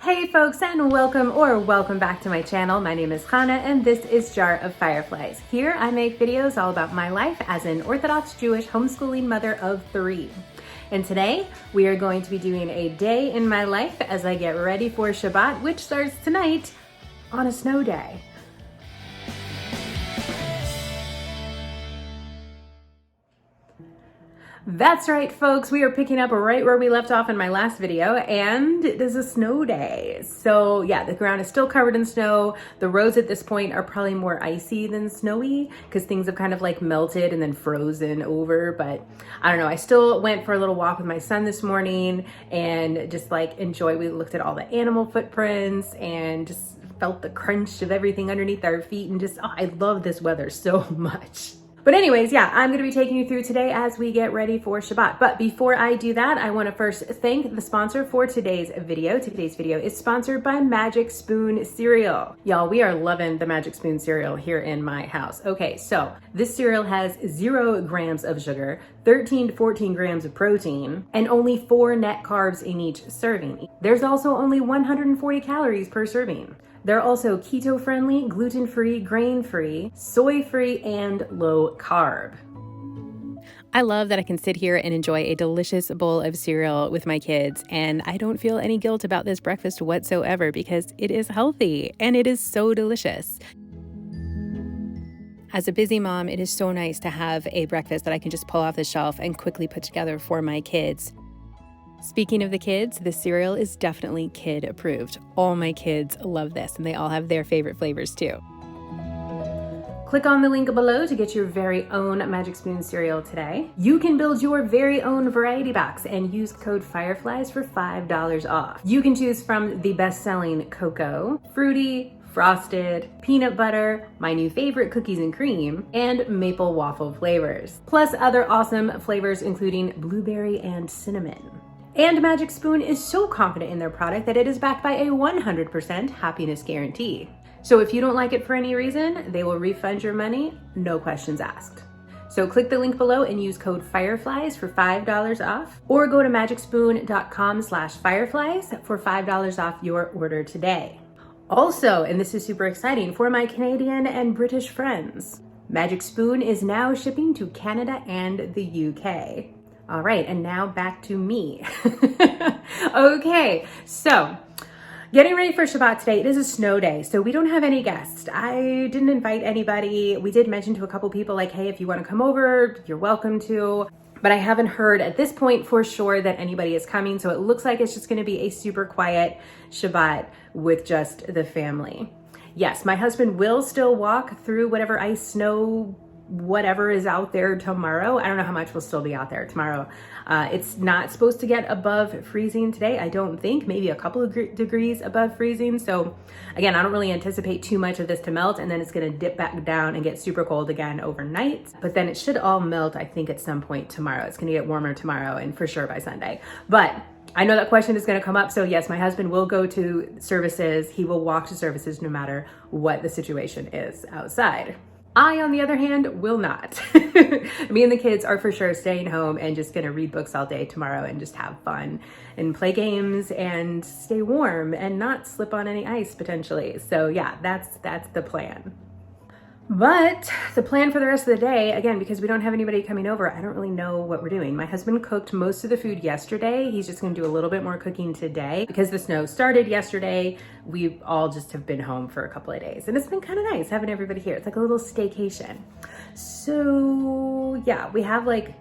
Hey folks, and welcome back to my channel. My name is Chana and this is Jar of Fireflies. Here I make videos all about my life as an Orthodox Jewish homeschooling mother of 3. And today we are going to be doing a day in my life as I get ready for Shabbat, which starts tonight on a snow day. That's right, folks. We are picking up right where we left off in my last video, and it is a snow day. So yeah, the ground is still covered in snow. The roads at this point are probably more icy than snowy because things have kind of like melted and then frozen over. But I don't know. I still went for a little walk with my son this morning and just like we looked at all the animal footprints and just felt the crunch of everything underneath our feet and just, I love this weather so much. But anyways, yeah, I'm going to be taking you through today as we get ready for Shabbat. But before I do that, I want to first thank the sponsor for today's video. Today's video is sponsored by Magic Spoon cereal. Y'all, we are loving the Magic Spoon cereal here in my house. Okay, so this cereal has 0 grams of sugar, 13 to 14 grams of protein, and only 4 net carbs in each serving. There's also only 140 calories per serving. They're also keto-friendly, gluten-free, grain-free, soy-free, and low-carb. I love that I can sit here and enjoy a delicious bowl of cereal with my kids, and I don't feel any guilt about this breakfast whatsoever because it is healthy and it is so delicious. As a busy mom, it is so nice to have a breakfast that I can just pull off the shelf and quickly put together for my kids. Speaking of the kids, this cereal is definitely kid approved. All my kids love this and they all have their favorite flavors too. Click on the link below to get your very own Magic Spoon cereal today. You can build your very own variety box and use code Fireflies for $5 off. You can choose from the best-selling cocoa, fruity, frosted, peanut butter, my new favorite cookies and cream, and maple waffle flavors. Plus other awesome flavors including blueberry and cinnamon. And Magic Spoon is so confident in their product that it is backed by a 100% happiness guarantee. So if you don't like it for any reason, they will refund your money, no questions asked. So click the link below and use code Fireflies for $5 off, or go to magicspoon.com/fireflies for $5 off your order today. Also, and this is super exciting for my Canadian and British friends, Magic Spoon is now shipping to Canada and the UK. All right, and now back to me. Okay, so getting ready for Shabbat today. It is a snow day, so we don't have any guests. I didn't invite anybody. We did mention to a couple people like, hey, if you want to come over, you're welcome to. But I haven't heard at this point for sure that anybody is coming, so it looks like it's just going to be a super quiet Shabbat with just the family. Yes, my husband will still walk through whatever ice, snow, whatever is out there tomorrow. I don't know how much will still be out there tomorrow. It's not supposed to get above freezing today, I don't think, maybe a couple of degrees above freezing. So again, I don't really anticipate too much of this to melt, and then it's gonna dip back down and get super cold again overnight. But then it should all melt, I think, at some point tomorrow. It's gonna get warmer tomorrow and for sure by Sunday. But I know that question is going to come up. So yes, my husband will go to services. He will walk to services no matter what the situation is outside. I, on the other hand, will not. Me and the kids are for sure staying home and just gonna read books all day tomorrow and just have fun and play games and stay warm and not slip on any ice potentially. So yeah, that's the plan. But the plan for the rest of the day, again, because we don't have anybody coming over, I don't really know what we're doing. My husband cooked most of the food yesterday. He's just gonna do a little bit more cooking today. Because the snow started yesterday, we all just have been home for a couple of days. And it's been kind of nice having everybody here. It's like a little staycation. So yeah, we have like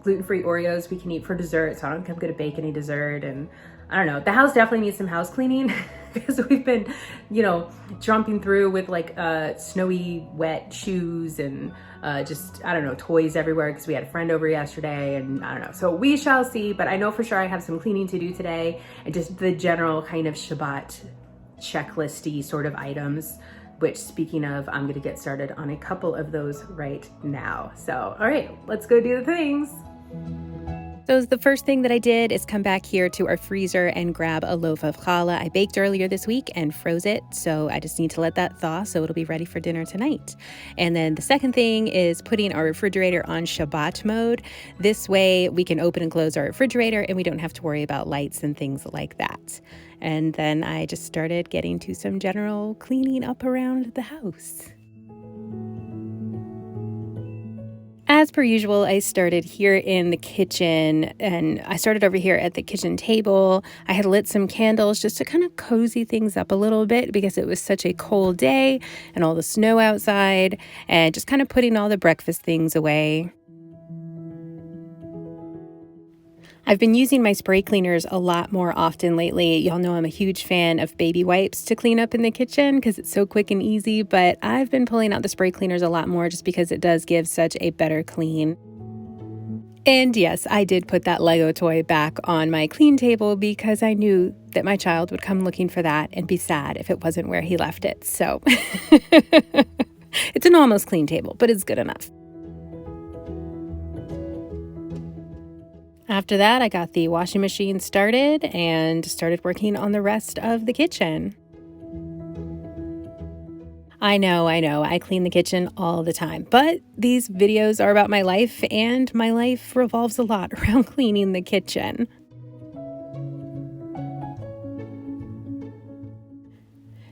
gluten-free Oreos we can eat for dessert. So I don't think I'm gonna bake any dessert. And I don't know, the house definitely needs some house cleaning because we've been, you know, jumping through with like snowy, wet shoes and just, I don't know, toys everywhere because we had a friend over yesterday and I don't know. So we shall see, but I know for sure I have some cleaning to do today and just the general kind of Shabbat checklisty sort of items, which speaking of, I'm gonna get started on a couple of those right now. So, all right, let's go do the things. So the first thing that I did is come back here to our freezer and grab a loaf of challah I baked earlier this week and froze it. So I just need to let that thaw so it'll be ready for dinner tonight. And then the second thing is putting our refrigerator on Shabbat mode. This way we can open and close our refrigerator and we don't have to worry about lights and things like that. And then I just started getting to some general cleaning up around the house. As per usual, I started here in the kitchen and I started over here at the kitchen table. I had lit some candles just to kind of cozy things up a little bit because it was such a cold day and all the snow outside and just kind of putting all the breakfast things away. I've been using my spray cleaners a lot more often lately. Y'all know I'm a huge fan of baby wipes to clean up in the kitchen because it's so quick and easy, but I've been pulling out the spray cleaners a lot more just because it does give such a better clean. And yes, I did put that Lego toy back on my clean table because I knew that my child would come looking for that and be sad if it wasn't where he left it. So it's an almost clean table, but it's good enough. After that, I got the washing machine started and started working on the rest of the kitchen. I know, I clean the kitchen all the time, but these videos are about my life and my life revolves a lot around cleaning the kitchen.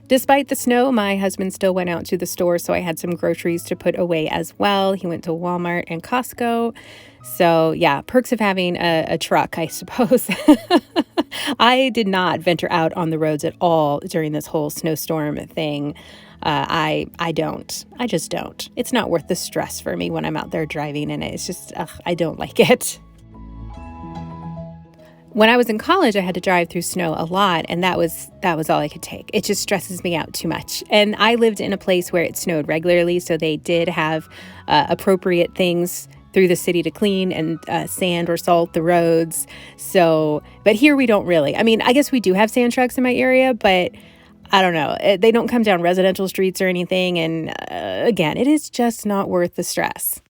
Despite the snow, my husband still went out to the store, so I had some groceries to put away as well. He went to Walmart and Costco. So yeah, perks of having a truck, I suppose. I did not venture out on the roads at all during this whole snowstorm thing. I just don't. It's not worth the stress for me when I'm out there driving in it. It's just, I don't like it. When I was in college, I had to drive through snow a lot, and that was all I could take. It just stresses me out too much. And I lived in a place where it snowed regularly, so they did have appropriate things through the city to clean and sand or salt the roads. So, but here we don't really. I mean, I guess we do have sand trucks in my area, but I don't know. They don't come down residential streets or anything. And again, it is just not worth the stress.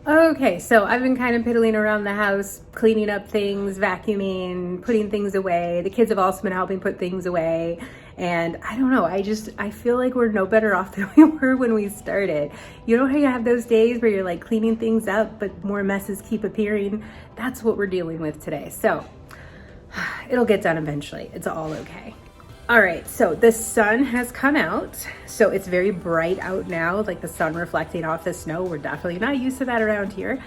Okay, so I've been kind of piddling around the house, cleaning up things, vacuuming, putting things away. The kids have also been helping put things away. And I don't know, I feel like we're no better off than we were when we started. You know how you have those days where you're like cleaning things up, but more messes keep appearing? That's what we're dealing with today. So it'll get done eventually. It's all okay. All right, so the sun has come out. So it's very bright out now, like the sun reflecting off the snow. We're definitely not used to that around here,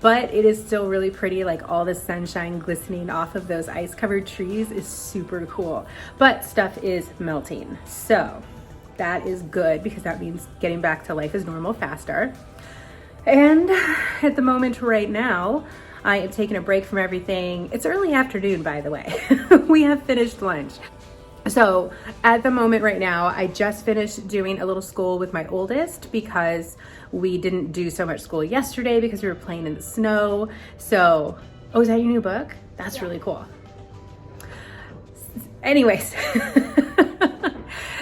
but it is still really pretty. Like all the sunshine glistening off of those ice covered trees is super cool, but stuff is melting. So that is good because that means getting back to life as normal faster. And at the moment right now, I am taking a break from everything. It's early afternoon, by the way. We have finished lunch. So at the moment right now, I just finished doing a little school with my oldest because we didn't do so much school yesterday because we were playing in the snow. So, oh, is that your new book? That's really cool. Anyways,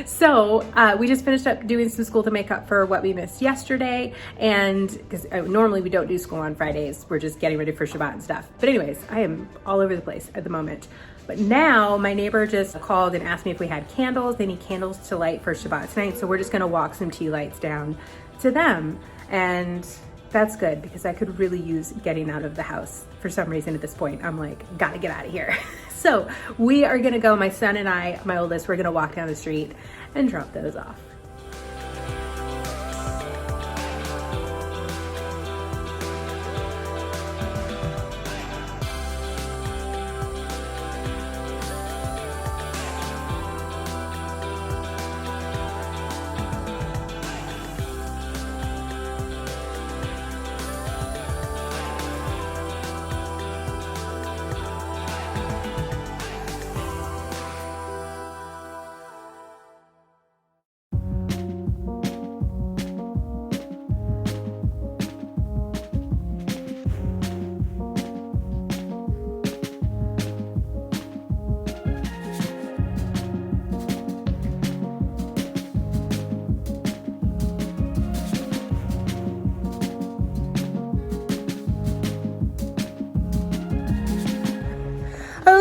so we just finished up doing some school to make up for what we missed yesterday. And because normally we don't do school on Fridays, we're just getting ready for Shabbat and stuff. But anyways, I am all over the place at the moment. But now my neighbor just called and asked me if we had candles. They need candles to light for Shabbat tonight. So we're just gonna walk some tea lights down to them. And that's good because I could really use getting out of the house. For some reason at this point, I'm like, gotta get out of here. So we are gonna go, my son and I, my oldest, we're gonna walk down the street and drop those off.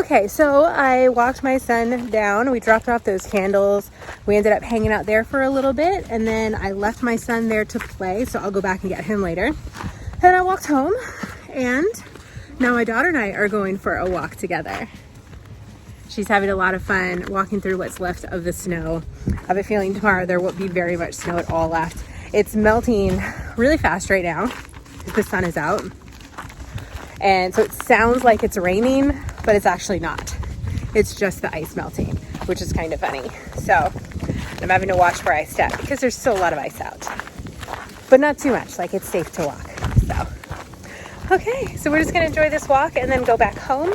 Okay, so I walked my son down. We dropped off those candles. We ended up hanging out there for a little bit, and then I left my son there to play, so I'll go back and get him later. Then I walked home, and now my daughter and I are going for a walk together. She's having a lot of fun walking through what's left of the snow. I have a feeling tomorrow there won't be very much snow at all left. It's melting really fast right now because the sun is out. And so it sounds like it's raining, but it's actually not. It's just the ice melting, which is kind of funny. So I'm having to watch where I step because there's still a lot of ice out, but not too much, like it's safe to walk. So, okay, so we're just gonna enjoy this walk and then go back home.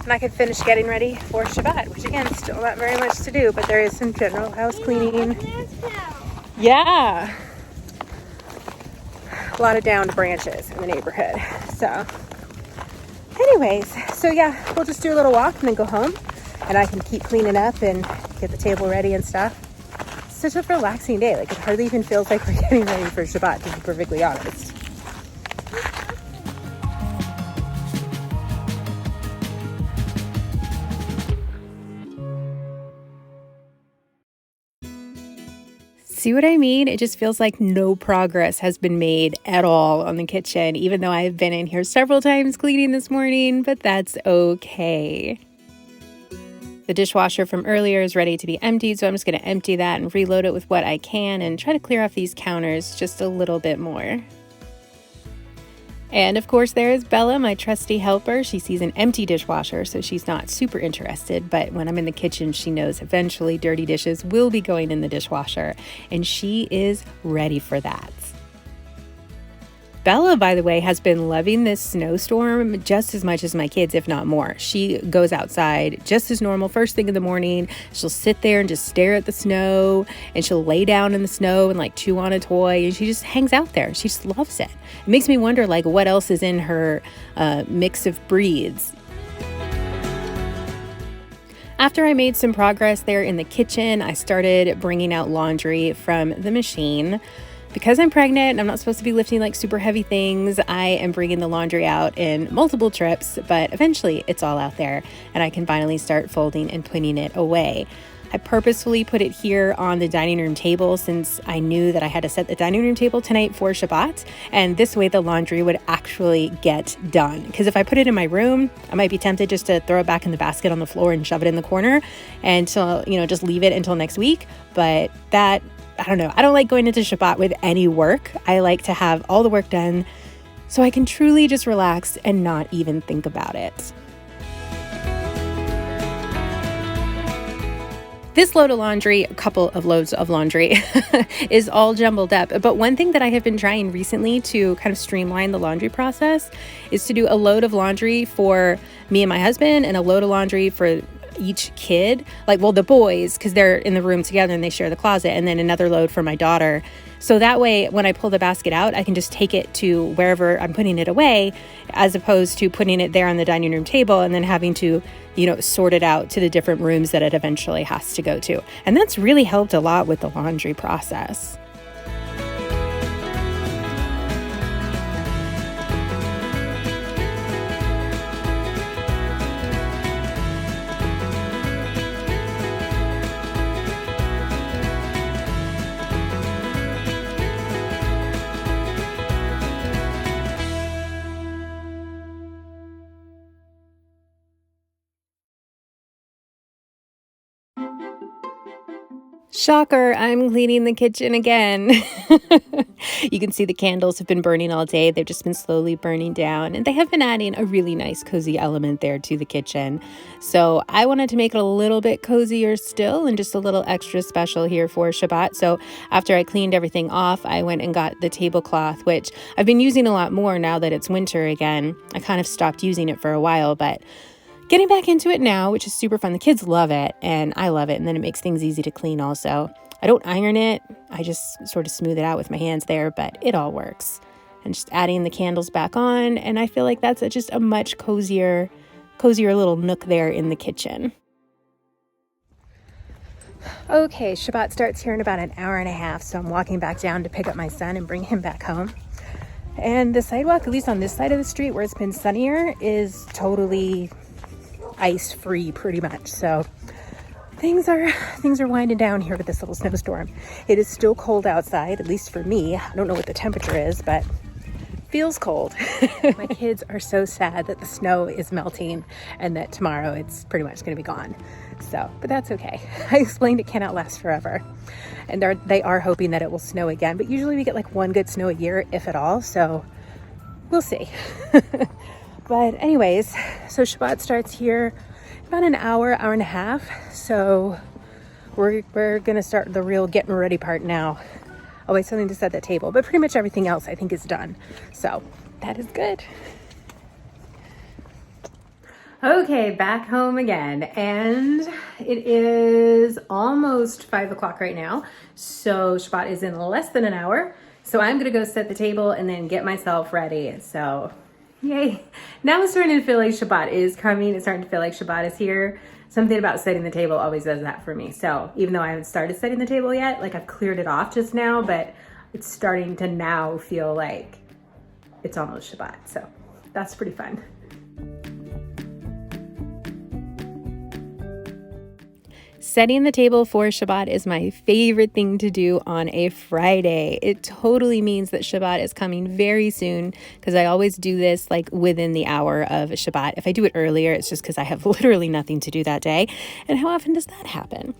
And I can finish getting ready for Shabbat, which again, still not very much to do, but there is some general house cleaning. Yeah. A lot of downed branches in the neighborhood. So anyways, so yeah, we'll just do a little walk and then go home, and I can keep cleaning up and get the table ready and stuff. It's such a relaxing day. Like, it hardly even feels like we're getting ready for Shabbat, to be perfectly honest. See what I mean? It just feels like no progress has been made at all on the kitchen, even though I've been in here several times cleaning this morning, but that's okay. The dishwasher from earlier is ready to be emptied, so I'm just going to empty that and reload it with what I can and try to clear off these counters just a little bit more. And of course there is Bella, my trusty helper. She sees an empty dishwasher, so she's not super interested, but when I'm in the kitchen, she knows eventually dirty dishes will be going in the dishwasher, and she is ready for that. Bella, by the way, has been loving this snowstorm just as much as my kids, if not more. She goes outside just as normal first thing in the morning. She'll sit there and just stare at the snow, and she'll lay down in the snow and like chew on a toy, and she just hangs out there. She just loves it. It makes me wonder like what else is in her mix of breeds. After I made some progress there in the kitchen, I started bringing out laundry from the machine. Because I'm pregnant and I'm not supposed to be lifting like super heavy things, I am bringing the laundry out in multiple trips, but eventually it's all out there and I can finally start folding and putting it away. I purposefully put it here on the dining room table since I knew that I had to set the dining room table tonight for Shabbat, and this way the laundry would actually get done. Because if I put it in my room, I might be tempted just to throw it back in the basket on the floor and shove it in the corner and so, just leave it until next week. But that, I don't know. I don't like going into Shabbat with any work. I like to have all the work done so I can truly just relax and not even think about it. This load of laundry, a couple of loads of laundry, is all jumbled up. But one thing that I have been trying recently to kind of streamline the laundry process is to do a load of laundry for me and my husband and a load of laundry for each kid, the boys, because they're in the room together and they share the closet, and then another load for my daughter. So that way, when I pull the basket out, I can just take it to wherever I'm putting it away, as opposed to putting it there on the dining room table and then having to, sort it out to the different rooms that it eventually has to go to. And that's really helped a lot with the laundry process. Shocker, I'm cleaning the kitchen again. You can see the candles have been burning all day. They've just been slowly burning down, and they have been adding a really nice cozy element there to the kitchen. So I wanted to make it a little bit cozier still and just a little extra special here for Shabbat. So after I cleaned everything off, I went and got the tablecloth, which I've been using a lot more now that it's winter again. I kind of stopped using it for a while, but getting back into it now, which is super fun. The kids love it and I love it. And then it makes things easy to clean also. I don't iron it. I just sort of smooth it out with my hands there, but it all works. And just adding the candles back on. And I feel like that's just a much cozier little nook there in the kitchen. Okay, Shabbat starts here in about an hour and a half. So I'm walking back down to pick up my son and bring him back home. And the sidewalk, at least on this side of the street where it's been sunnier, is totally ice free pretty much. So things are winding down here with this little snowstorm. It is still cold outside, at least for me. I don't know what the temperature is, but feels cold. My kids are so sad that the snow is melting and that tomorrow it's pretty much going to be gone. So, but that's okay. I explained it cannot last forever. And they are hoping that it will snow again, but usually we get like one good snow a year, if at all. So we'll see. But anyways, so Shabbat starts here about an hour and a half. So we're going to start the real getting ready part now. Oh, wait, something to set the table, but pretty much everything else I think is done. So that is good. Okay, back home again, and it is almost 5 o'clock right now. So Shabbat is in less than an hour. So I'm gonna go set the table and then get myself ready. So yay. Now it's starting to feel like Shabbat is coming. It's starting to feel like Shabbat is here. Something about setting the table always does that for me. So even though I haven't started setting the table yet, like I've cleared it off just now, but it's starting to now feel like it's almost Shabbat. So that's pretty fun. Setting the table for Shabbat is my favorite thing to do on a Friday. It totally means that Shabbat is coming very soon because I always do this like within the hour of Shabbat. If I do it earlier, it's just because I have literally nothing to do that day. And how often does that happen?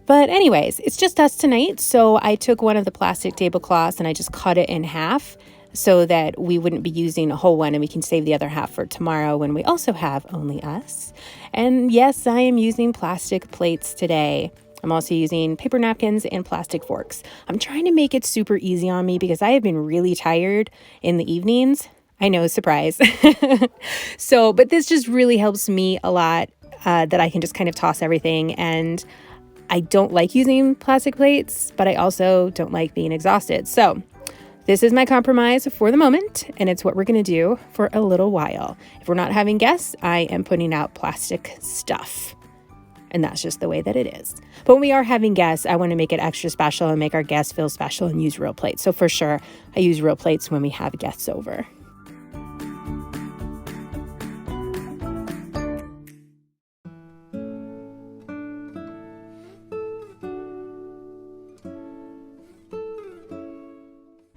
But anyways, it's just us tonight. So I took one of the plastic tablecloths and I just cut it in half so that we wouldn't be using a whole one and we can save the other half for tomorrow when we also have only us. And yes, I am using plastic plates today. I'm also using paper napkins and plastic forks. I'm trying to make it super easy on me because I have been really tired in the evenings. I know, surprise. But this just really helps me a lot that I can just kind of toss everything. And I don't like using plastic plates, but I also don't like being exhausted. So this is my compromise for the moment, and it's what we're going to do for a little while. If we're not having guests, I am putting out plastic stuff, and that's just the way that it is. But when we are having guests, I want to make it extra special and make our guests feel special and use real plates. So for sure, I use real plates when we have guests over.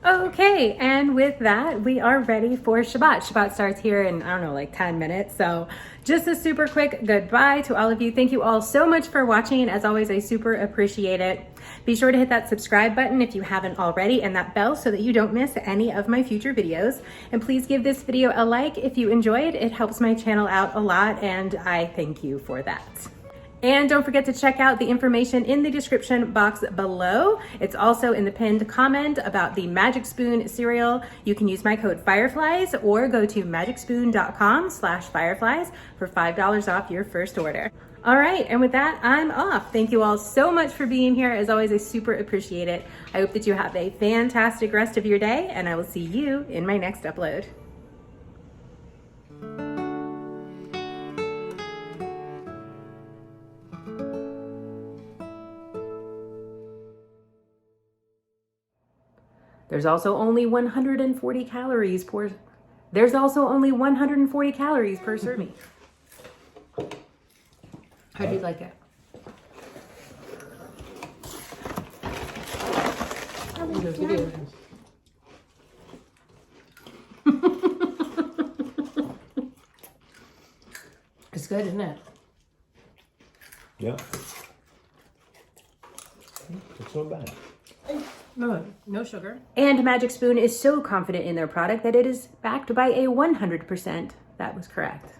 Okay, and with that, we are ready for Shabbat. Shabbat starts here in, I don't know, like 10 minutes. So just a super quick goodbye to all of you. Thank you all so much for watching. As always, I super appreciate it. Be sure to hit that subscribe button if you haven't already and that bell so that you don't miss any of my future videos. And please give this video a like if you enjoyed. It helps my channel out a lot and I thank you for that. And don't forget to check out the information in the description box below. It's also in the pinned comment about the Magic Spoon cereal. You can use my code Fireflies or go to magicspoon.com/fireflies for $5 off your first order. All right, and with that, I'm off. Thank you all so much for being here. As always, I super appreciate it. I hope that you have a fantastic rest of your day, and I will see you in my next upload. There's also only 140 calories per serving. How do you like it? It's good, isn't it? Yeah. It's not bad. No sugar. And Magic Spoon is so confident in their product that it is backed by a 100%. That was correct.